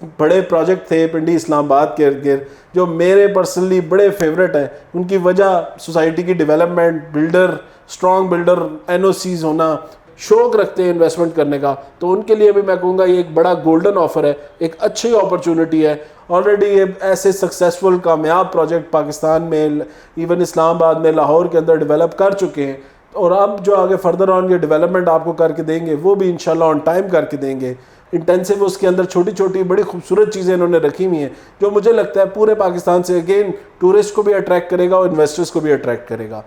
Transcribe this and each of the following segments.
बड़े प्रोजेक्ट थे पिंडी इस्लामाबाद के इर्द गिर्द जो मेरे पर्सनली बड़े फेवरेट हैं। उनकी वजह सोसाइटी की development, builder, strong builder, NOCs होना, शौक रखते हैं इन्वेस्टमेंट करने का, तो उनके लिए भी मैं कहूँगा ये एक बड़ा गोल्डन ऑफर है, एक अच्छी अपॉर्चुनिटी है। ऑलरेडी ये ऐसे सक्सेसफुल कामयाब प्रोजेक्ट पाकिस्तान में, इवन इस्लामाबाद में, लाहौर के अंदर डेवलप कर चुके हैं, और अब जो आगे फर्दर ऑन ये डेवलपमेंट आपको करके देंगे वो भी इंशाल्लाह ऑन टाइम करके देंगे। इंटेंसिव उसके अंदर छोटी छोटी बड़ी खूबसूरत चीज़ें इन्होंने रखी हुई हैं जो मुझे लगता है पूरे पाकिस्तान से अगेन टूरिस्ट को भी अट्रैक्ट करेगा और इन्वेस्टर्स को भी अट्रैक्ट करेगा।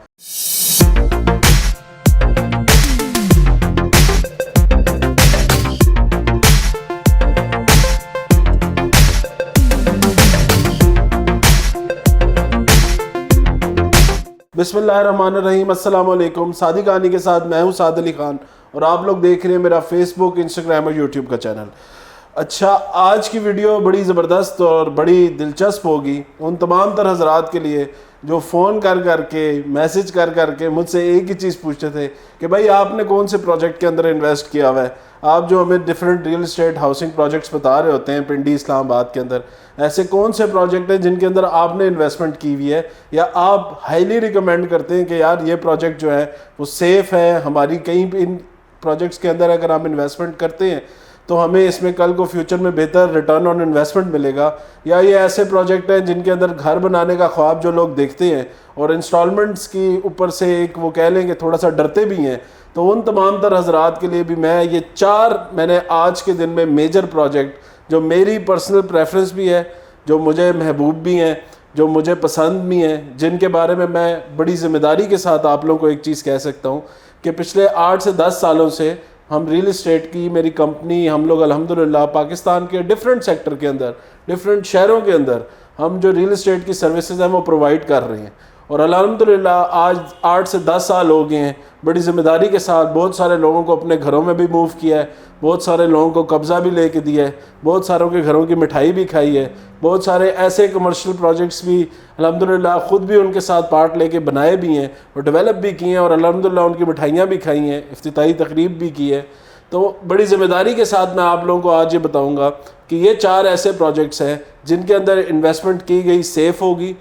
बिस्मिल्लाहिर्रहमानिर्रहीम, अस्सलाम वालेकुम। सादी कहानी के साथ मैं हूं साद अली खान और आप लोग देख रहे हैं मेरा फेसबुक, इंस्टाग्राम और यूट्यूब का चैनल। अच्छा, आज की वीडियो बड़ी ज़बरदस्त और बड़ी दिलचस्प होगी उन तमाम तर हज़रात के लिए जो फ़ोन कर करके, मैसेज कर करके मुझसे एक ही चीज़ पूछते थे कि भाई आपने कौन से प्रोजेक्ट के अंदर इन्वेस्ट किया हुआ है। आप जो हमें different real estate housing projects बता रहे होते हैं पिंडी इस्लामाबाद के अंदर, ऐसे कौन से प्रोजेक्ट हैं जिनके अंदर आपने इन्वेस्टमेंट की हुई है या आप हाईली रिकमेंड करते हैं कि यार ये प्रोजेक्ट जो है वो सेफ़ है, हमारी कहीं इन प्रोजेक्ट्स के अंदर अगर हम इन्वेस्टमेंट करते हैं तो हमें इसमें कल को फ्यूचर में बेहतर रिटर्न ऑन इन्वेस्टमेंट मिलेगा, या ये ऐसे प्रोजेक्ट हैं जिनके अंदर घर बनाने का ख्वाब जो लोग देखते हैं और इंस्टॉलमेंट्स की ऊपर से एक वो कह लें कि थोड़ा सा डरते भी हैं, तो उन तमाम तर हज़रात के लिए भी मैं ये मैंने आज के दिन में मेजर प्रोजेक्ट जो मेरी पर्सनल प्रेफरेंस भी है, जो मुझे महबूब भी हैं, जो मुझे पसंद भी हैं, जिनके बारे में मैं बड़ी ज़िम्मेदारी के साथ आप लोगों को एक चीज़ कह सकता हूँ कि पिछले 8 से 10 सालों से हम रियल इस्टेट की, मेरी कंपनी, हम लोग अल्हम्दुलिल्लाह पाकिस्तान के डिफरेंट सेक्टर के अंदर, डिफरेंट शहरों के अंदर हम जो रियल इस्टेट की सर्विसेज हैं वो प्रोवाइड कर रहे हैं। और अल्हम्दुलिल्लाह आज 8 से 10 साल हो गए हैं, बड़ी ज़िम्मेदारी के साथ बहुत सारे लोगों को अपने घरों में भी मूव किया है, बहुत सारे लोगों को कब्ज़ा भी लेके दिया है, बहुत सारों के घरों की मिठाई भी खाई है, बहुत सारे ऐसे कमर्शियल प्रोजेक्ट्स भी अल्हम्दुलिल्लाह ख़ुद भी उनके साथ पार्ट लेके बनाए भी हैं और डेवलप भी किए हैं और अल्हम्दुलिल्लाह उनकी मिठाइयाँ भी खाई हैं, इफ्तिताही तकरीब भी की है। तो बड़ी ज़िम्मेदारी के साथ मैं आप लोगों को आज ये बताऊँगा कि ये 4 ऐसे प्रोजेक्ट्स हैं जिनके अंदर इन्वेस्टमेंट की गई सेफ़ होगी,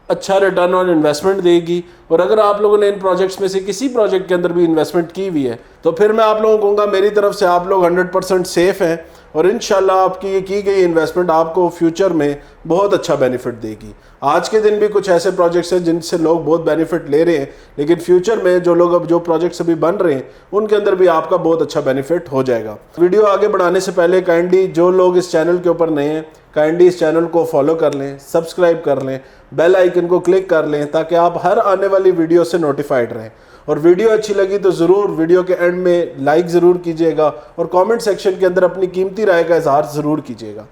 अच्छा रिटर्न ऑन इन्वेस्टमेंट देगी, और अगर आप लोगों ने इन प्रोजेक्ट्स में से किसी प्रोजेक्ट के अंदर भी इन्वेस्टमेंट की हुई है तो फिर मैं आप लोगों को कहूँगा मेरी तरफ से आप लोग 100% सेफ़ हैं और इंशाल्लाह आपकी ये की गई इन्वेस्टमेंट आपको फ्यूचर में बहुत अच्छा बेनिफिट देगी। आज के दिन भी कुछ ऐसे प्रोजेक्ट्स हैं जिनसे लोग बहुत बेनिफिट ले रहे हैं, लेकिन फ्यूचर में जो लोग अब जो प्रोजेक्ट्स अभी बन रहे हैं उनके अंदर भी आपका बहुत अच्छा बेनिफिट हो जाएगा। वीडियो आगे बढ़ाने से पहले काइंडली जो लोग इस चैनल के ऊपर नए हैं काइंडली इस चैनल को फॉलो कर लें, सब्सक्राइब कर लें, बेल आइकन को क्लिक कर लें ताकि आप हर आने वाली वीडियो से नोटिफाइड रहें। और वीडियो अच्छी लगी तो ज़रूर वीडियो के एंड में लाइक ज़रूर कीजिएगा और कमेंट सेक्शन के अंदर अपनी कीमती राय का इजहार ज़रूर कीजिएगा।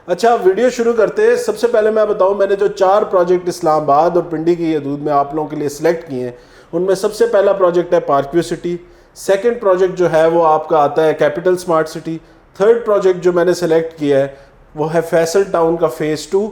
अच्छा, वीडियो शुरू करते हैं। सबसे पहले मैं बताऊं, मैंने जो 4 प्रोजेक्ट इस्लामाबाद और पिंडी की हदूद में आप लोगों के लिए सिलेक्ट किए हैं उनमें सबसे पहला प्रोजेक्ट है park view city, second project जो है वो आपका आता है capital smart city, third project जो मैंने सेलेक्ट किया है वो है फैसल टाउन का फ़ेज़ 2,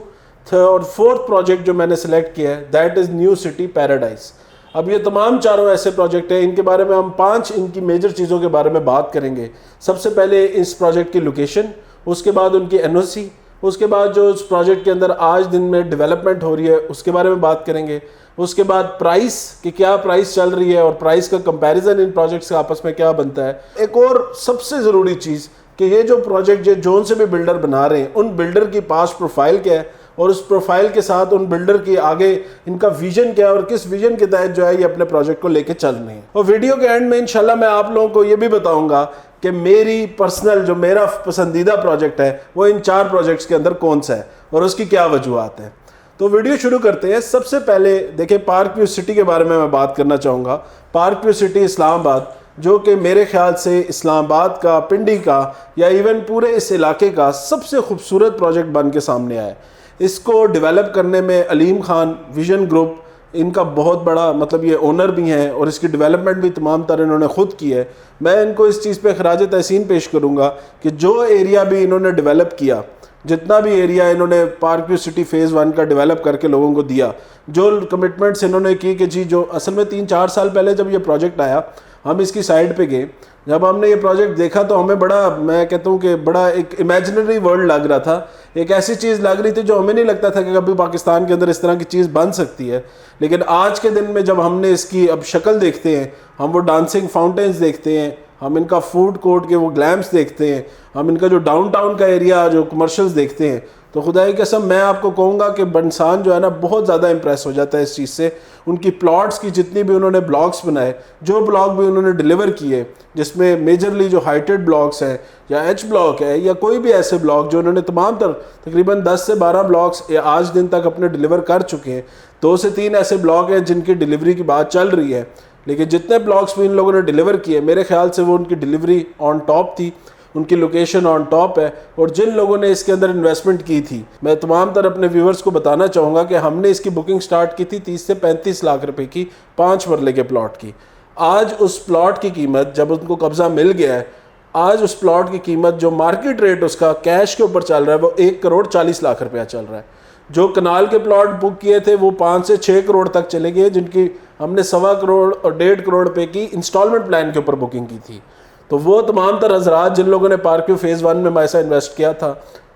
और फोर्थ प्रोजेक्ट जो मैंने सेलेक्ट किया है that is new city paradise. अब ये तमाम चारों ऐसे प्रोजेक्ट हैं, इनके बारे में हम 5 इनकी मेजर चीज़ों के बारे में बात करेंगे। सबसे पहले इस प्रोजेक्ट की लोकेशन, उसके बाद उनकी एनओसी, उसके बाद जो उस प्रोजेक्ट के अंदर आज दिन में डेवलपमेंट हो रही है उसके बारे में बात करेंगे, उसके बाद प्राइस कि क्या प्राइस चल रही है और प्राइस का कंपैरिजन इन प्रोजेक्ट्स का आपस में क्या बनता है। एक और सबसे ज़रूरी चीज़ कि ये जो प्रोजेक्ट जोन से भी बिल्डर बना रहे हैं उन बिल्डर की पास्ट प्रोफाइल क्या है और उस प्रोफाइल के साथ उन बिल्डर की आगे इनका विजन क्या है और किस विजन के तहत जो है ये अपने प्रोजेक्ट को लेके चल रहे हैं। और वीडियो के एंड में इंशाल्लाह मैं आप लोगों को ये भी बताऊंगा कि मेरी पर्सनल जो मेरा पसंदीदा प्रोजेक्ट है वो इन 4 प्रोजेक्ट्स के अंदर कौन सा है और उसकी क्या वजूहत है। तो वीडियो शुरू करते हैं। सबसे पहले देखिए पार्क व्यू सिटी के बारे में मैं बात करना चाहूँगा। पार्क व्यू सिटी इस्लामाबाद जो कि मेरे ख्याल से इस्लामाबाद का, पिंडी का या इवन पूरे इस इलाके का सबसे खूबसूरत प्रोजेक्ट बन के सामने आया है। इसको डेवलप करने में अलीम खान विजन ग्रुप इनका बहुत बड़ा मतलब ये ओनर भी हैं और इसकी डेवलपमेंट भी तमाम तरह इन्होंने ख़ुद की है। मैं इनको इस चीज़ पे खराज तहसीन पेश करूँगा कि जो एरिया भी इन्होंने डेवलप किया, जितना भी एरिया इन्होंने पार्क व्यू सिटी फ़ेज़ 1 का डेवलप करके लोगों को दिया, जो कमिटमेंट्स इन्होंने की कि जी जो असल में 3-4 साल पहले जब ये प्रोजेक्ट आया हम इसकी साइड पे गए जब हमने ये प्रोजेक्ट देखा तो हमें बड़ा, मैं कहता हूँ कि बड़ा एक इमेजिनरी वर्ल्ड लग रहा था, एक ऐसी चीज़ लग रही थी जो हमें नहीं लगता था कि कभी पाकिस्तान के अंदर इस तरह की चीज़ बन सकती है। लेकिन आज के दिन में जब हमने इसकी अब शक्ल देखते हैं, हम वो डांसिंग फाउंटेन्स देखते हैं, हम इनका फूड कोर्ट के वो ग्लैम्प्स देखते हैं, हम इनका जो डाउनटाउन का एरिया जो कमर्शियल्स देखते हैं, तो खुदा की कसम मैं आपको कहूँगा कि इंसान जो है ना बहुत ज़्यादा इंप्रेस हो जाता है इस चीज़ से। उनकी प्लॉट्स की जितनी भी उन्होंने ब्लॉक्स बनाए, जो ब्लॉक भी उन्होंने डिलीवर किए, जिसमें मेजरली जो हाइटेड ब्लॉक्स हैं या एच ब्लॉक है या कोई भी ऐसे ब्लॉक जो उन्होंने तमाम तकरीबन 10 से 12 ब्लॉक्स आज दिन तक अपने डिलीवर कर चुके हैं। 2 से 3 ऐसे ब्लॉक हैं जिनकी डिलीवरी की बात चल रही है, लेकिन जितने ब्लॉक्स भी इन लोगों ने डिलीवर किए मेरे ख्याल से वो उनकी डिलीवरी ऑन टॉप थी, उनकी लोकेशन ऑन टॉप है। और जिन लोगों ने इसके अंदर इन्वेस्टमेंट की थी, मैं तमाम तरह अपने व्यूवर्स को बताना चाहूँगा कि हमने इसकी बुकिंग स्टार्ट की थी 30 से 35 लाख रुपए की 5 मरले के प्लॉट की। आज उस प्लॉट की कीमत जब उनको कब्जा मिल गया है, आज उस प्लॉट की कीमत जो मार्केट रेट उसका कैश के ऊपर चल रहा है वो 1 करोड़ 40 लाख रुपया चल रहा है। जो कनाल के प्लॉट बुक किए थे वो 5 से 6 करोड़ तक चले गए, जिनकी हमने 1.25 करोड़ और 1.5 करोड़ रुपए की इंस्टॉलमेंट प्लान के ऊपर बुकिंग की थी। तो वो तमाम तर हजरात जिन लोगों ने पार्क व्यू फेज़ 1 में मैसा इन्वेस्ट किया था,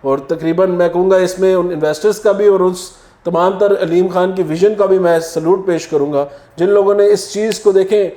और तकरीबन मैं कहूँगा इसमें उन इन्वेस्टर्स का भी और उस तमाम तर अलीम खान की विजन का भी मैं सलूट पेश करूँगा, जिन लोगों ने इस चीज़ को देखें।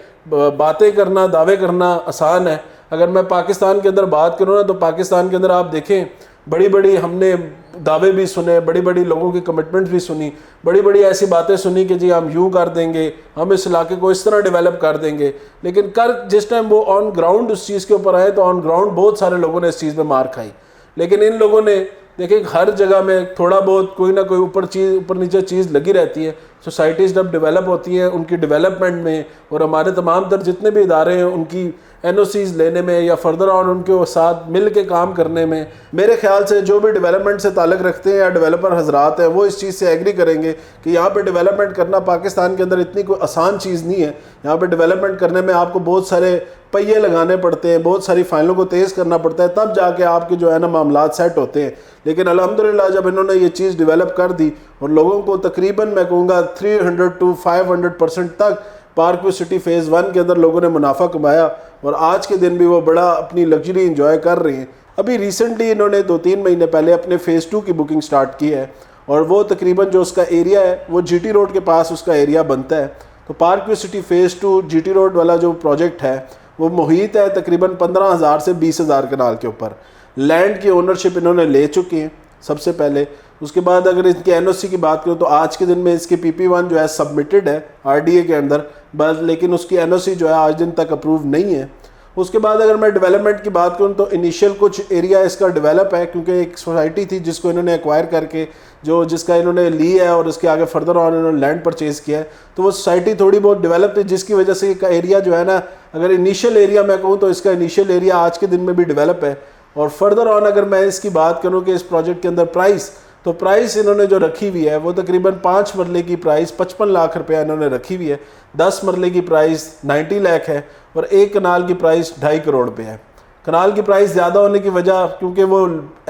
बातें करना, दावे करना आसान है। अगर मैं पाकिस्तान के अंदर बात करूँ ना, तो पाकिस्तान के अंदर आप देखें बड़ी बड़ी हमने दावे भी सुने, बड़ी बड़ी लोगों की कमिटमेंट भी सुनी, बड़ी बड़ी ऐसी बातें सुनी कि जी हम यूँ कर देंगे, हम इस इलाके को इस तरह डेवलप कर देंगे। लेकिन जिस टाइम वो ऑन ग्राउंड उस चीज़ के ऊपर आए तो ऑन ग्राउंड बहुत सारे लोगों ने इस चीज़ में मार खाई। लेकिन इन लोगों ने देखिए हर जगह में थोड़ा बहुत कोई ना कोई ऊपर नीचे चीज़ लगी रहती है। सोसाइटीज़ जब डेवलप होती हैं उनकी डेवलपमेंट में, और हमारे तमाम तर जितने भी इदारे हैं उनकी एनओसीज़ लेने में या फर्दर ऑन उनके साथ मिल के काम करने में, मेरे ख्याल से जो भी डेवलपमेंट से ताल्लुक़ रखते हैं या डेवलपर हजरात हैं वो इस चीज़ से एग्री करेंगे कि यहाँ पे डेवलपमेंट करना पाकिस्तान के अंदर इतनी कोई आसान चीज़ नहीं है। यहाँ पे डेवलपमेंट करने में आपको बहुत सारे पहिए लगाने पड़ते हैं, बहुत सारी फाइलों को तेज़ करना पड़ता है, तब जाके आपके जो है ना मामलात सेट होते हैं। लेकिन अल्हम्दुलिल्लाह जब इन्होंने ये चीज़ डेवलप कर दी और लोगों को तकरीबन मैं कहूँगा 300 to 500% तक पार्क व्यू सिटी फेज़ 1 के अंदर लोगों ने मुनाफा कमाया, और आज के दिन भी वो बड़ा अपनी लग्जरी इंजॉय कर रहे हैं। अभी रिसेंटली इन्होंने 2-3 महीने पहले अपने फ़ेज़ 2 की बुकिंग स्टार्ट की है, और वो तकरीबन जो उसका एरिया है वो जीटी रोड के पास उसका एरिया बनता है। तो park view city phase 2 GT road वाला जो प्रोजेक्ट है वो मुहित है तकरीबन 15,000 से 20,000 कनाल के ऊपर। लैंड की ओनरशिप इन्होंने ले चुके हैं सबसे पहले। उसके बाद अगर इसकी एनओसी की बात करूँ तो आज के दिन में इसकी PP1 जो है सबमिटेड है आरडीए के अंदर, बस लेकिन उसकी एनओसी जो है आज दिन तक अप्रूव नहीं है। उसके बाद अगर मैं डेवलपमेंट की बात करूँ तो इनिशियल कुछ एरिया इसका डेवलप है, क्योंकि एक सोसाइटी थी जिसको इन्होंने एक्वायर करके जिसका इन्होंने ली है और उसके आगे फर्दर ऑन इन्होंने लैंड परचेज़ किया है, तो वो सोसाइटी थोड़ी बहुत डेवलप थी, जिसकी वजह से इसका एरिया जो है ना, अगर इनिशियल एरिया मैं कहूँ तो इसका इनिशियल एरिया आज के दिन में भी डेवलप है। और फर्दर ऑन अगर मैं इसकी बात करूँ कि इस प्रोजेक्ट के अंदर प्राइस इन्होंने जो रखी हुई है वो तकरीबन 5 मरले की प्राइस 55 लाख रुपया इन्होंने रखी हुई है, 10 मरले की प्राइस 90 लाख है, और 1 कनाल की प्राइस 2.5 करोड़ रुपये है। कनाल की प्राइस ज़्यादा होने की वजह क्योंकि वो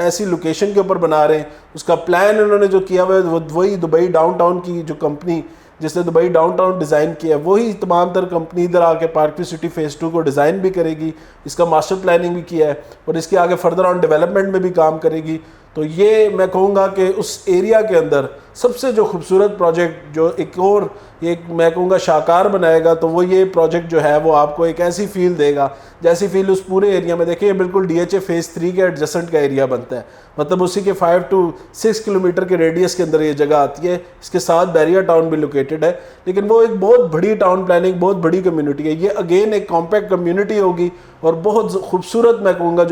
ऐसी लोकेशन के ऊपर बना रहे हैं, उसका प्लान इन्होंने जो किया हुआ है वो वही दुबई डाउनटाउन की जो कंपनी जिसने दुबई डाउनटाउन डिज़ाइन किया है वही तमाम तर कंपनी इधर आके पार्क व्यू सिटी फ़ेज़ 2 को डिज़ाइन भी करेगी, इसका मास्टर प्लानिंग भी किया है और इसके आगे फर्दर ऑन डेवलपमेंट में भी काम करेगी। तो ये मैं कहूँगा कि उस एरिया के अंदर सबसे जो खूबसूरत प्रोजेक्ट जो एक मैं कहूँगा शाकार बनाएगा, तो वो ये प्रोजेक्ट जो है वो आपको एक ऐसी फील देगा जैसी फील उस पूरे एरिया में देखिए बिल्कुल DHA फ़ेज़ 3 के एडजेसेंट का एरिया बनता है, मतलब उसी के 5 to 6 किलोमीटर के रेडियस के अंदर ये जगह आती है। इसके साथ बैरियर टाउन भी लोकेटेड है, लेकिन वो एक बहुत बड़ी टाउन प्लानिंग, बहुत बड़ी कम्युनिटी है। ये अगेन एक कॉम्पैक्ट कम्युनिटी होगी और बहुत खूबसूरत मैं कहूँगा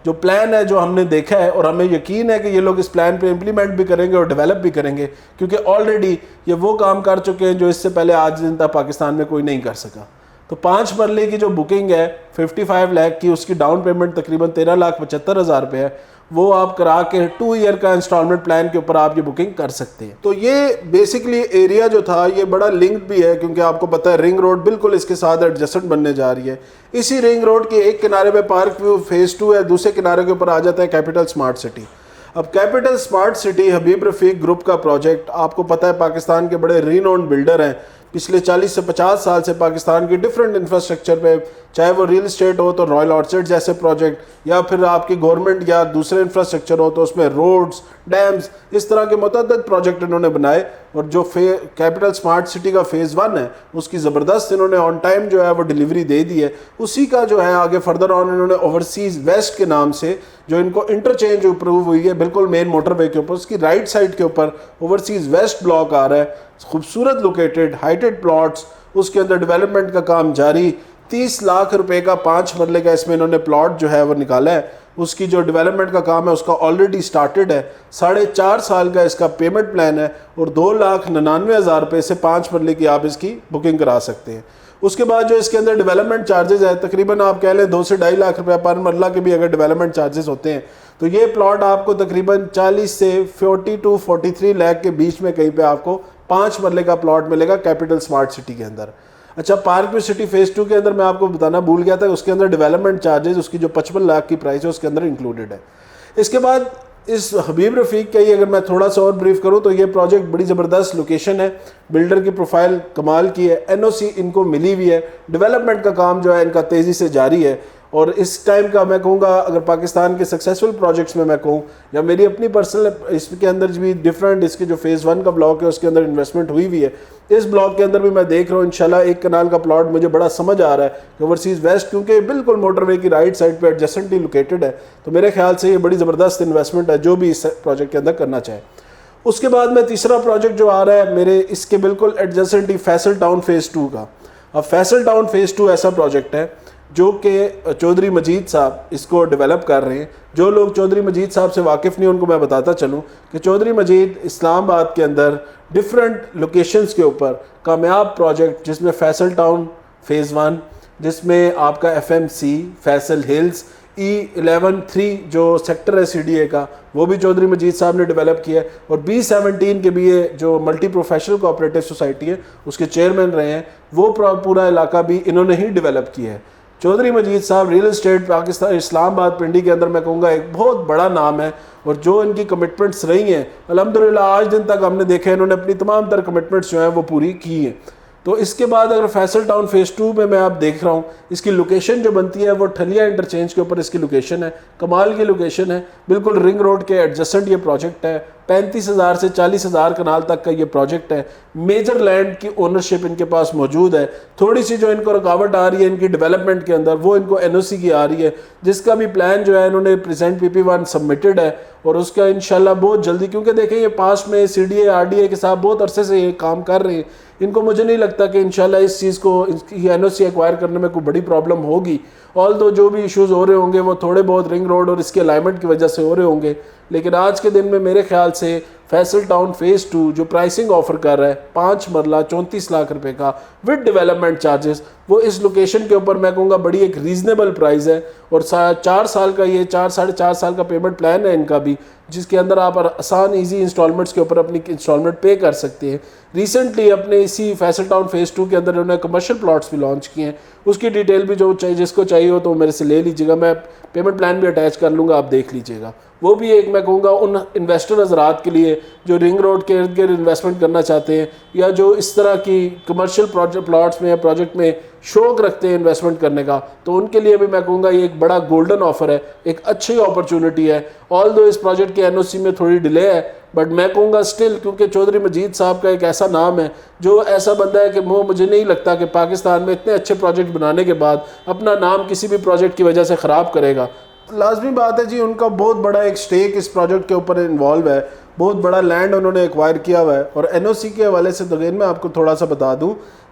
जो प्लान है जो हमने देखा है, और हमें यकीन है कि ये लोग इस प्लान पे इम्प्लीमेंट भी करेंगे और डेवलप भी करेंगे, क्योंकि ऑलरेडी ये वो काम कर चुके हैं जो इससे पहले आज दिन तक पाकिस्तान में कोई नहीं कर सका। तो 5 मरले की जो बुकिंग है 55 लाख की, उसकी डाउन पेमेंट तकरीबन 13,75,000 रुपये है, वो आप करा के 2 ईयर का इंस्टॉलमेंट प्लान के ऊपर आप ये बुकिंग कर सकते हैं। तो ये बेसिकली एरिया जो था ये बड़ा लिंक्ड भी है, क्योंकि आपको पता है रिंग रोड बिल्कुल इसके साथ एडजस्टेंट बनने जा रही है। इसी रिंग रोड के एक किनारे पे पार्क व्यू फ़ेज़ 2 है, दूसरे किनारे के ऊपर आ जाता है कैपिटल स्मार्ट सिटी। अब कैपिटल स्मार्ट सिटी हबीब रफ़ीक ग्रुप का प्रोजेक्ट, आपको पता है पाकिस्तान के बड़े रीनोन्ड बिल्डर हैं, पिछले 40 से 50 साल से पाकिस्तान की डिफरेंट इंफ्रास्ट्रक्चर पे चाहे वो रियल इस्टेट हो तो रॉयल ऑर्चर्ड जैसे प्रोजेक्ट, या फिर आपकी गवर्नमेंट या दूसरे इंफ्रास्ट्रक्चर हो तो उसमें रोड्स, डैम्स, इस तरह के मुतअद्दिद प्रोजेक्ट इन्होंने बनाए। और जो कैपिटल स्मार्ट सिटी का फ़ेज़ 1 है उसकी ज़बरदस्त इन्होंने ऑन टाइम जो है वो डिलीवरी दे दी है। उसी का जो है आगे फर्दर ऑन इन्होंने ओवरसीज़ वेस्ट के नाम से जो इनको इंटरचेंज अप्रूव हुई है बिल्कुल मेन मोटरवे के ऊपर, उसकी राइट साइड के ऊपर ओवरसीज़ वेस्ट ब्लॉक आ रहा है, खूबसूरत लोकेटेड हाइटेड प्लॉट्स, उसके अंदर डेवलपमेंट का काम जारी। 30 लाख रुपए का 5 मरले का इसमें इन्होंने प्लॉट जो है वो निकाला है। उसकी जो डेवलपमेंट का काम है उसका ऑलरेडी स्टार्टेड है। 4.5 साल का इसका पेमेंट प्लान है और 2,99,000 रुपये से 5 मरले की आप इसकी बुकिंग करा सकते हैं। उसके बाद जो इसके अंदर डेवलपमेंट चार्जेस है तकरीबन आप कह लें 2 से 2.5 लाख रुपये पर मरला के भी अगर डेवलपमेंट चार्जेस होते हैं तो ये प्लॉट आपको तकरीबन 40 से 40 to 43 लाख के बीच में कहीं पे आपको 5 मरले का प्लॉट मिलेगा कैपिटल स्मार्ट सिटी के अंदर। अच्छा, पार्क व्यू सिटी फेज़ 2 के अंदर मैं आपको बताना भूल गया था, उसके अंदर डेवलपमेंट चार्जेस उसकी जो 55 लाख की प्राइस है उसके अंदर इंक्लूडेड है। इसके बाद इस हबीब रफ़ीक का ही अगर मैं थोड़ा सा और ब्रीफ करूं तो ये प्रोजेक्ट बड़ी ज़बरदस्त लोकेशन है, बिल्डर की प्रोफाइल कमाल की है, एनओसी इनको मिली हुई है, डेवलपमेंट का काम जो है इनका तेज़ी से जारी है। और इस टाइम का मैं कहूँगा अगर पाकिस्तान के सक्सेसफुल प्रोजेक्ट्स में मैं कहूँ या मेरी अपनी पर्सनल इसके अंदर भी डिफरेंट इसके जो फेज़ 1 का ब्लॉक है उसके अंदर इन्वेस्टमेंट हुई हुई है। इस ब्लॉक के अंदर भी मैं देख रहा हूँ इंशाल्लाह 1 कनाल का प्लॉट मुझे बड़ा समझ आ रहा है कि ओवरसीज़ वेस्ट, क्योंकि बिल्कुल मोटरवे की राइट साइड पे एडजेसेंटली लोकेटेड है, तो मेरे ख्याल से ये बड़ी ज़बरदस्त इन्वेस्टमेंट है जो भी इस प्रोजेक्ट के अंदर करना चाहे। उसके बाद में तीसरा प्रोजेक्ट जो आ रहा है मेरे इसके बिल्कुल एडजेसेंटली फैसल टाउन फेज़ 2 का। अब फैसल टाउन फेज़ 2 ऐसा प्रोजेक्ट है जो कि चौधरी मजीद साहब इसको डेवलप कर रहे हैं। जो लोग चौधरी मजीद साहब से वाकिफ़ नहीं उनको मैं बताता चलूँ कि चौधरी मजीद इस्लामाबाद के अंदर डिफरेंट लोकेशंस के ऊपर कामयाब प्रोजेक्ट, जिसमें फैसल टाउन फेज़ 1, जिसमें आपका FMC फैसल हिल्स, E11-3 जो सेक्टर है CDA का वो भी चौधरी मजीद साहब ने डेवलप किया है, और B17 के भी ये जो मल्टी प्रोफेशनल कोऑपरेटिव सोसाइटी है उसके चेयरमैन रहे हैं, वो पूरा इलाका भी इन्होंने ही डेवलप किया है। चौधरी मजीद साहब रियल इस्टेट पाकिस्तान इस्लामाबाद पिंडी के अंदर मैं कहूँगा एक बहुत बड़ा नाम है, और जो इनकी कमिटमेंट्स रही हैं अल्हम्दुलिल्लाह आज दिन तक हमने देखा है इन्होंने अपनी तमाम तर कमिटमेंट्स जो हैं वो पूरी की हैं। तो इसके बाद अगर फैसल टाउन फेज़ 2 में मैं आप देख रहा हूँ इसकी लोकेशन जो बनती है वो ठलिया इंटरचेंज के ऊपर इसकी लोकेशन है, कमाल की लोकेशन है, बिल्कुल रिंग रोड के एडजेसेंट ये प्रोजेक्ट है। 35,000 से 40,000 कनाल तक का ये प्रोजेक्ट है। मेजर लैंड की ओनरशिप इनके पास मौजूद है। थोड़ी सी जो इनको रुकावट आ रही है इनकी डेवलपमेंट के अंदर वो इनको NOC की आ रही है, जिसका भी प्लान जो है इन्होंने प्रेजेंट PP1 सबमिटेड है, और उसका इंशाल्लाह बहुत जल्दी, क्योंकि देखें ये पास में CDA RDA के साथ बहुत अरसे से ये काम कर रहे हैं, इनको मुझे नहीं लगता कि इंशाल्लाह इस चीज़ को इसकी NOC एक्वायर करने में कोई बड़ी प्रॉब्लम होगी। ऑल दो जो भी इश्यूज़ हो रहे होंगे वो थोड़े बहुत रिंग रोड और इसके अलाइनमेंट की वजह से हो रहे होंगे, लेकिन आज के दिन में मेरे ख्याल से फैसल टाउन फेज़ 2 जो प्राइसिंग ऑफर कर रहा है 5 मरला 34 लाख रुपए का विद डेवलपमेंट चार्जेस, वो इस लोकेशन के ऊपर मैं कहूँगा बड़ी एक रीज़नेबल प्राइस है। और 4 साल का ये 4-4.5 साल का पेमेंट प्लान है इनका भी, जिसके अंदर आप आसान ईजी इंस्टॉलमेंट्स के ऊपर अपनी इंस्टॉलमेंट पे कर सकते हैं। रिसेंटली अपने इसी फैसल टाउन फेज़ 2 के अंदर उन्होंने कमर्शियल प्लॉट्स भी लॉन्च किए हैं, उसकी डिटेल भी जो चाहिए जिसको चाहिए हो तो मेरे से ले लीजिएगा, मैं पेमेंट प्लान भी अटैच कर लूँगा, आप देख लीजिएगा। वो भी एक मैं कहूँगा उन इन्वेस्टर हज़रात के लिए जो रिंग रोड के इर्द गिर्द इन्वेस्टमेंट करना चाहते हैं या जो इस तरह की कमर्शियल प्लॉट्स में या प्रोजेक्ट में शौक रखते हैं इन्वेस्टमेंट करने का, तो उनके लिए भी मैं कहूँगा ये एक बड़ा गोल्डन ऑफर है, एक अच्छी अपॉर्चुनिटी है। ऑल दो इस प्रोजेक्ट के NOC में थोड़ी डिले है, बट मैं कहूँगा स्टिल, क्योंकि चौधरी मजीद साहब का एक ऐसा नाम है जो ऐसा बंदा है कि वो मुझे नहीं लगता कि पाकिस्तान में इतने अच्छे प्रोजेक्ट बनाने के बाद अपना नाम किसी भी प्रोजेक्ट की वजह से ख़राब करेगा। लाजमी बात है जी, उनका बहुत बड़ा एक स्टेक इस प्रोजेक्ट के ऊपर इन्वॉल्व है, बहुत बड़ा लैंड उन्होंने एक्वायर किया हुआ है। और NOC के हवाले से तो मैं आपको थोड़ा सा बता दूं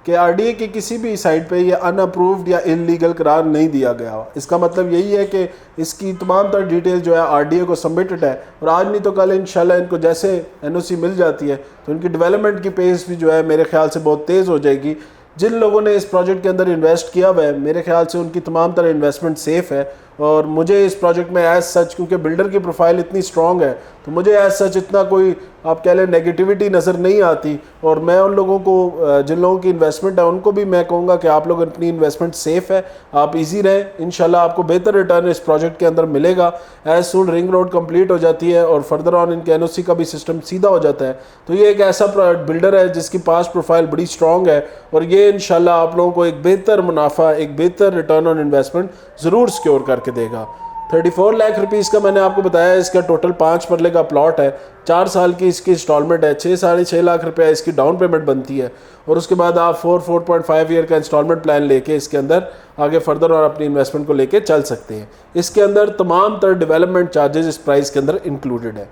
कि RDA की किसी भी साइट पे ये अनअप्रूव्ड या इलीगल करार नहीं दिया गया। इसका मतलब यही है कि इसकी तमाम तर डिटेल जो है RDA को सबमिटेड है, और आज नहीं तो कल इंशाल्लाह इनको जैसे NOC मिल जाती है तो इनकी डेवलपमेंट की पेस भी जो है मेरे ख्याल से बहुत तेज़ हो जाएगी। जिन लोगों ने इस प्रोजेक्ट के अंदर इन्वेस्ट किया हुआ है मेरे ख्याल से उनकी तमाम तरह इन्वेस्टमेंट सेफ़ है। और मुझे इस प्रोजेक्ट में एज सच, क्योंकि बिल्डर की प्रोफाइल इतनी स्ट्रॉन्ग है तो मुझे ऐसा सच इतना कोई आप कह लें नेगेटिविटी नज़र नहीं आती। और मैं उन लोगों को जिन लोगों की इन्वेस्टमेंट है उनको भी मैं कहूँगा कि आप लोग अपनी इन्वेस्टमेंट सेफ़ है, आप इजी रहें, इंशाल्लाह आपको बेहतर रिटर्न इस प्रोजेक्ट के अंदर मिलेगा। As soon ring road complete हो जाती है और फर्दर ऑन इनके एनओसी का भी सिस्टम सीधा हो जाता है। तो ये एक ऐसा बिल्डर है जिसकी पास प्रोफाइल बड़ी स्ट्रॉन्ग है और ये इंशाल्लाह आप लोगों को एक बेहतर मुनाफा, एक बेहतर रिटर्न ऑन इन्वेस्टमेंट ज़रूर सिक्योर करके देगा। 34 लाख रुपीज़ का मैंने आपको बताया, इसका टोटल 5 मरले का प्लॉट है, 4 साल की इसकी इंस्टॉलमेंट है, 6-6.5 लाख रुपया इसकी डाउन पेमेंट बनती है और उसके बाद आप 4.5 ईयर का इंस्टॉलमेंट प्लान लेके इसके अंदर आगे फर्दर और अपनी इन्वेस्टमेंट को लेके चल सकते हैं। इसके अंदर तमाम तरह डेवलपमेंट चार्जेस इस प्राइस के अंदर इंक्लूडेड है।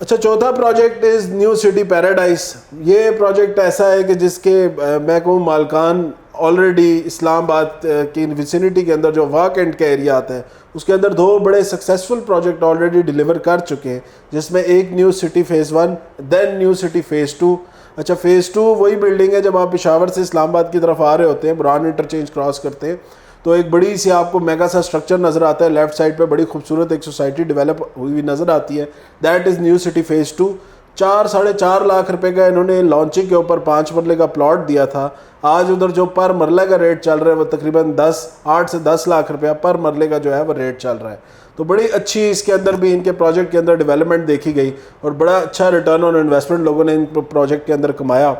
अच्छा, चौथा project is new city paradise. ये प्रोजेक्ट ऐसा है कि जिसके मैं कहूँ मालकान ऑलरेडी इस्लामाबाद की विसिनिटी के अंदर जो वाक एंड का एरिया आता है उसके अंदर 2 बड़े सक्सेसफुल प्रोजेक्ट ऑलरेडी डिलीवर कर चुके हैं, जिसमें एक new city phase 1 then new city phase 2। अच्छा, फ़ेज़ 2 वही बिल्डिंग है जब आप पेशावर से इस्लामाबाद की तरफ आ रहे होते हैं, बुरहान इंटरचेंज क्रॉस करते हैं तो एक बड़ी सी आपको मेगा सा स्ट्रक्चर नज़र आता है, लेफ्ट साइड पे बड़ी खूबसूरत एक सोसाइटी डेवलप हुई हुई नज़र आती है, that is new city phase 2। 4-4.5 lakh रुपए का इन्होंने लॉन्चिंग के ऊपर 5 मरले का प्लॉट दिया था। आज उधर जो पर मरले का रेट चल रहा है वो तकरीबन 8 से 10 लाख रुपया पर मरले का जो है वो रेट चल रहा है। तो बड़ी अच्छी इसके अंदर भी इनके प्रोजेक्ट के अंदर डेवलपमेंट देखी गई और बड़ा अच्छा रिटर्न ऑन इन्वेस्टमेंट लोगों ने इन प्रोजेक्ट के अंदर कमाया।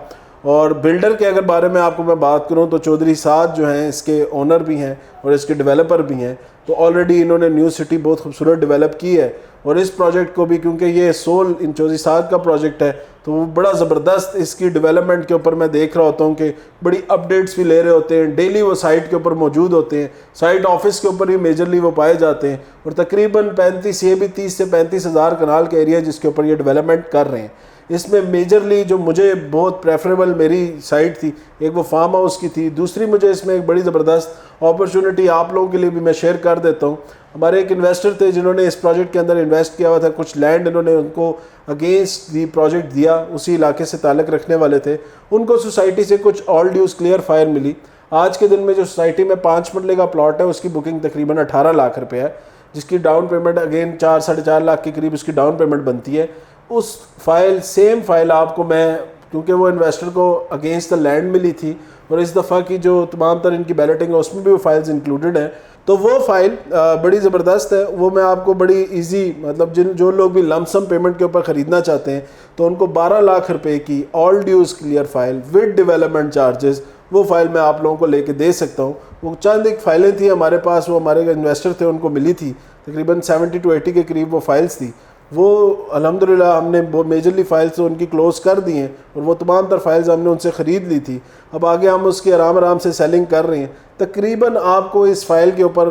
और बिल्डर के अगर बारे में आपको मैं बात करूं तो चौधरी साद जो हैं इसके ओनर भी हैं और इसके डेवलपर भी हैं। तो ऑलरेडी इन्होंने न्यू सिटी बहुत खूबसूरत डेवलप की है और इस प्रोजेक्ट को भी क्योंकि ये सोल इन चौधरी साद का प्रोजेक्ट है तो वो बड़ा ज़बरदस्त इसकी डेवलपमेंट के ऊपर मैं देख रहा होता हूँ कि बड़ी अपडेट्स भी ले रहे होते हैं, डेली वो साइट के ऊपर मौजूद होते हैं, साइट ऑफिस के ऊपर ही मेजरली वो पाए जाते हैं और तकरीबन 30 से 35 हज़ार कनाल का एरिया जिसके ऊपर ये डेवलपमेंट कर रहे हैं। इसमें मेजरली जो मुझे बहुत प्रेफरेबल मेरी साइट थी एक वो फार्म हाउस की थी, दूसरी मुझे इसमें एक बड़ी ज़बरदस्त अपॉर्चुनिटी आप लोगों के लिए भी मैं शेयर कर देता हूँ। हमारे एक इन्वेस्टर थे जिन्होंने इस प्रोजेक्ट के अंदर इन्वेस्ट किया हुआ था, कुछ लैंड इन्होंने उनको अगेंस्ट दी प्रोजेक्ट दिया, उसी इलाके से ताल्लुक़ रखने वाले थे, उनको सोसाइटी से कुछ ऑल ड्यूज़ क्लियर फायर मिली। आज के दिन में जो सोसाइटी में 5 मरले का प्लॉट है उसकी बुकिंग तकरीबन 18 लाख रुपये है, जिसकी डाउन पेमेंट अगेन 4-4.5 लाख के करीब उसकी डाउन पेमेंट बनती है। उस फाइल सेम फाइल आपको मैं, क्योंकि वो इन्वेस्टर को अगेंस्ट द लैंड मिली थी और इस दफ़ा की जो तमाम तरह इनकी बैलेटिंग है उसमें भी वो फाइल्स इंक्लूडेड हैं, तो वो फाइल बड़ी ज़बरदस्त है। वो मैं आपको बड़ी इजी मतलब जो लोग भी लमसम पेमेंट के ऊपर ख़रीदना चाहते हैं तो उनको 12 लाख रुपए की all dues clear file with development charges वो फाइल मैं आप लोगों को लेके दे सकता हूँ। वो चंद एक फ़ाइलें थी हमारे पास, वो हमारे इन्वेस्टर थे उनको मिली थी, तकरीबन 70 to 80 के करीब वो फाइल्स थी। वो अल्हम्दुलिल्लाह हमने वो मेजरली फ़ाइल्स उनकी क्लोज़ कर दी हैं और वो तमाम तर फाइल्स हमने उनसे ख़रीद ली थी। अब आगे हम उसकी आराम से सेलिंग कर रहे हैं। तकरीबन आपको इस फाइल के ऊपर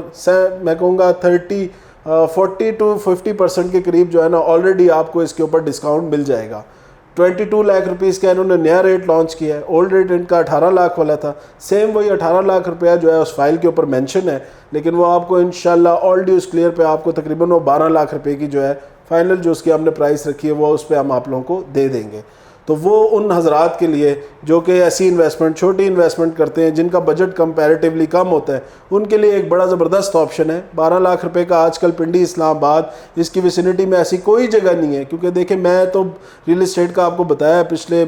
मैं कहूँगा 40 to 50% के करीब जो है ना ऑलरेडी आपको इसके ऊपर डिस्काउंट मिल जाएगा। 22 लाख रुपीज़ का इन्होंने नया रेट लॉन्च किया है, ओल्ड रेट इनका 18 लाख वाला था, सेम वही 18 लाख रुपया जो है उस फाइल के ऊपर मेंशन है, लेकिन वो आपको इंशाल्लाह ऑल ड्यूज़ क्लियर पे आपको तकरीबन वो 12 लाख रुपए की जो है फाइनल जो उसकी हमने प्राइस रखी है वो उस पर हम आप लोगों को दे देंगे। तो वो उन हजरात के लिए जो कि ऐसी इन्वेस्टमेंट, छोटी इन्वेस्टमेंट करते हैं, जिनका बजट कंपैरेटिवली कम होता है, उनके लिए एक बड़ा ज़बरदस्त ऑप्शन है। 12 लाख रुपए का आजकल पिंडी इस्लामाबाद इसकी विसिनिटी में ऐसी कोई जगह नहीं है, क्योंकि देखें मैं तो रियल इस्टेट का आपको बताया पिछले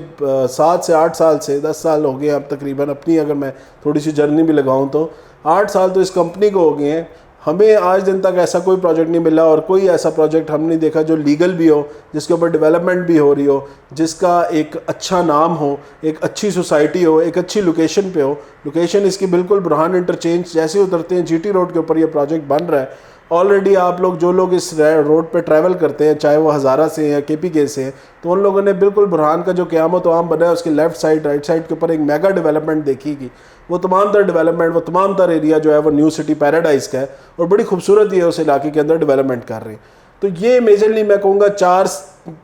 7 से 8 साल से 10 साल हो गए अब तकरीबन, अपनी अगर मैं थोड़ी सी जर्नी भी लगाऊँ तो 8 साल तो इस कंपनी को हो गए हैं। हमें आज दिन तक ऐसा कोई प्रोजेक्ट नहीं मिला और कोई ऐसा प्रोजेक्ट हमने नहीं देखा जो लीगल भी हो, जिसके ऊपर डेवलपमेंट भी हो रही हो, जिसका एक अच्छा नाम हो, एक अच्छी सोसाइटी हो, एक अच्छी लोकेशन पे हो। लोकेशन इसकी बिल्कुल बुरहान इंटरचेंज जैसे उतरते हैं जीटी रोड के ऊपर ये प्रोजेक्ट बन रहा है। ऑलरेडी आप लोग जो लोग इस रोड पे ट्रैवल करते हैं, चाहे वो हज़ारा से या KPK से, तो उन लोगों ने बिल्कुल बुरहान का जो क़यामत आम बना है उसके लेफ़्ट साइड राइट साइड के ऊपर एक मेगा डेवलपमेंट देखी। वो तमाम तर डेवलपमेंट, वो तमाम तर एरिया जो है वो न्यू सिटी पैराडाइज़ का है और बड़ी खूबसूरत ही है, उस इलाके के अंदर डेवलपमेंट कर रहे हैं। तो ये मेजरली मैं कहूँगा 4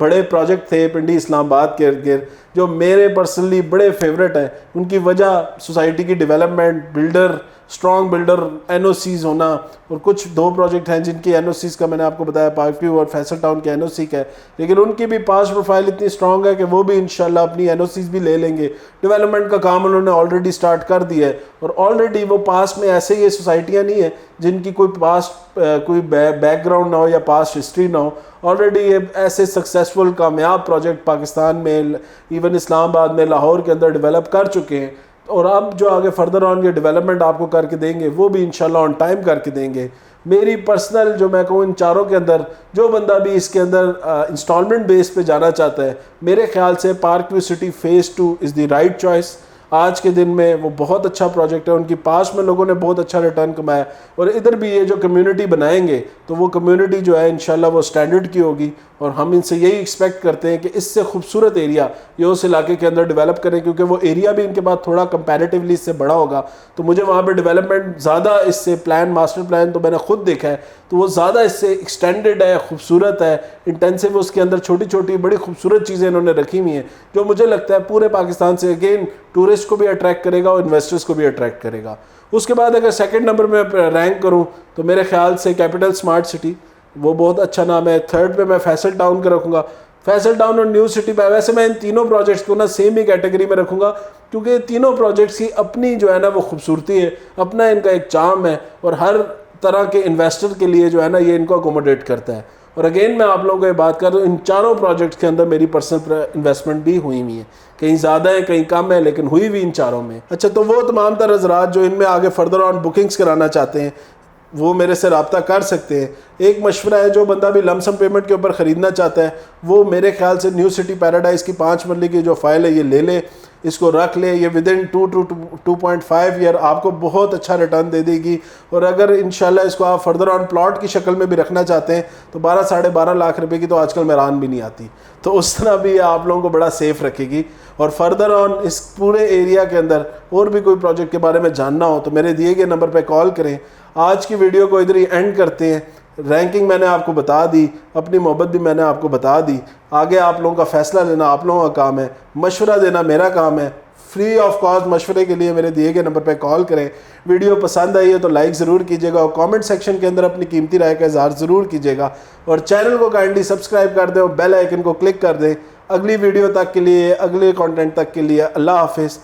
बड़े प्रोजेक्ट थे पिंडी इस्लामाबाद के इर्द गिर्द जो मेरे पर्सनली बड़े फेवरेट हैं। उनकी वजह सोसाइटी की development, builder, strong builder, NOCs होना, और कुछ 2 प्रोजेक्ट हैं जिनकी एनओसीज का मैंने आपको बताया, पार्क व्यू और फैसल टाउन के एनओसी का है, लेकिन उनकी भी पास्ट प्रोफाइल इतनी स्ट्रॉन्ग है कि वो भी इंशाल्लाह अपनी एनओसीज भी ले लेंगे। डेवलपमेंट का काम उन्होंने ऑलरेडी स्टार्ट कर दिया है, और ऑलरेडी वो पास्ट में ऐसे ये सोसाइटियाँ नहीं है जिनकी कोई पास्ट कोई बैकग्राउंड ना हो या पास्ट हिस्ट्री ना हो। ऑलरेडी ये ऐसे सक्सेसफुल कामयाब प्रोजेक्ट पाकिस्तान में, इवन इस्लामाबाद में, लाहौर के अंदर डेवलप कर चुके हैं, और अब जो आगे फर्दर ऑन ये डेवलपमेंट आपको करके देंगे वो भी इंशाल्लाह ऑन टाइम करके देंगे। मेरी पर्सनल जो मैं कहूँ इन चारों के अंदर जो बंदा भी इसके अंदर इंस्टॉलमेंट बेस पे जाना चाहता है, मेरे ख्याल से park view city phase 2 is the right choice. आज के दिन में वो बहुत अच्छा प्रोजेक्ट है, उनकी पास में लोगों ने बहुत अच्छा रिटर्न कमाया, और इधर भी ये जो कम्युनिटी बनाएंगे तो वो कम्युनिटी जो है इंशाल्लाह वो स्टैंडर्ड की होगी, और हम इनसे यही एक्सपेक्ट करते हैं कि इससे खूबसूरत एरिया ये उस इलाके के अंदर डेवलप करें, क्योंकि वो एरिया भी इनके पास थोड़ा कंपैरेटिवली इससे बड़ा होगा। तो मुझे वहाँ पे डेवलपमेंट ज़्यादा इससे मास्टर प्लान तो मैंने खुद देखा है, तो वो ज़्यादा इससे एक्सटेंडेड है, खूबसूरत है, इंटेंसिव, उसके अंदर छोटी छोटी बड़ी खूबसूरत चीज़ें इन्होंने रखी हुई हैं, जो मुझे लगता है पूरे पाकिस्तान से अगेन टूरिस्ट को भी अट्रैक्ट करेगा और इन्वेस्टर्स को भी अट्रैक्ट करेगा। उसके बाद अगर सेकंड नंबर में रैंक करूं तो मेरे ख्याल से कैपिटल स्मार्ट सिटी वो बहुत अच्छा नाम है। थर्ड पे मैं फैसल टाउन का रखूँगा। फैसल टाउन और न्यू सिटी पे वैसे मैं इन तीनों प्रोजेक्ट्स को ना सेम ही कैटेगरी में रखूँगा, क्योंकि तीनों प्रोजेक्ट्स की अपनी जो है ना वो खूबसूरती है, अपना इनका एक चार्म है, और हर तरह के इन्वेस्टर के लिए जो है ना ये इनको अकोमोडेट करता है। और अगेन मैं आप लोगों को ये बात कर रहा हूँ, इन चारों प्रोजेक्ट्स के अंदर मेरी पर्सनल इन्वेस्टमेंट भी हुई हुई है, कहीं ज़्यादा है कहीं कम है, लेकिन हुई भी इन चारों में। अच्छा, तो वो तमाम तर हज़रात जो इनमें आगे फर्दर ऑन बुकिंग्स कराना चाहते हैं वो मेरे से रब्ता कर सकते हैं। एक मशवरा है, जो बंदा भी लमसम पेमेंट के ऊपर ख़रीदना चाहता है वो मेरे ख्याल से न्यू सिटी पैराडाइज़ की 5 मरले की जो फाइल है ये ले ले, इसको रख ले। ये विदिन 2 to 2.5 ईयर आपको बहुत अच्छा रिटर्न दे देगी। और अगर इंशाल्लाह इसको आप फर्दर ऑन प्लॉट की शक्ल में भी रखना चाहते हैं तो 12 साढ़े 12 लाख रुपए की तो आजकल मैरान भी नहीं आती, तो उस तरह भी आप लोगों को बड़ा सेफ रखेगी। और फर्दर ऑन इस पूरे एरिया के अंदर और भी कोई प्रोजेक्ट के बारे में जानना हो तो मेरे दिए गए नंबर पर कॉल करें। आज की वीडियो को इधर ही एंड करते हैं। रैंकिंग मैंने आपको बता दी, अपनी मोहब्बत भी मैंने आपको बता दी। आगे आप लोगों का फ़ैसला लेना आप लोगों का काम है, मशवरा देना मेरा काम है। फ्री ऑफ कॉस्ट मशवरे के लिए मेरे दिए गए नंबर पर कॉल करें। वीडियो पसंद आई है तो लाइक ज़रूर कीजिएगा, और कमेंट सेक्शन के अंदर अपनी कीमती राय का इज़हार ज़रूर कीजिएगा, और चैनल को काइंडली सब्सक्राइब कर दें और बेल आइकन को क्लिक कर दें। अगली वीडियो तक के लिए, अगले कंटेंट तक के लिए अल्लाह हाफिज़।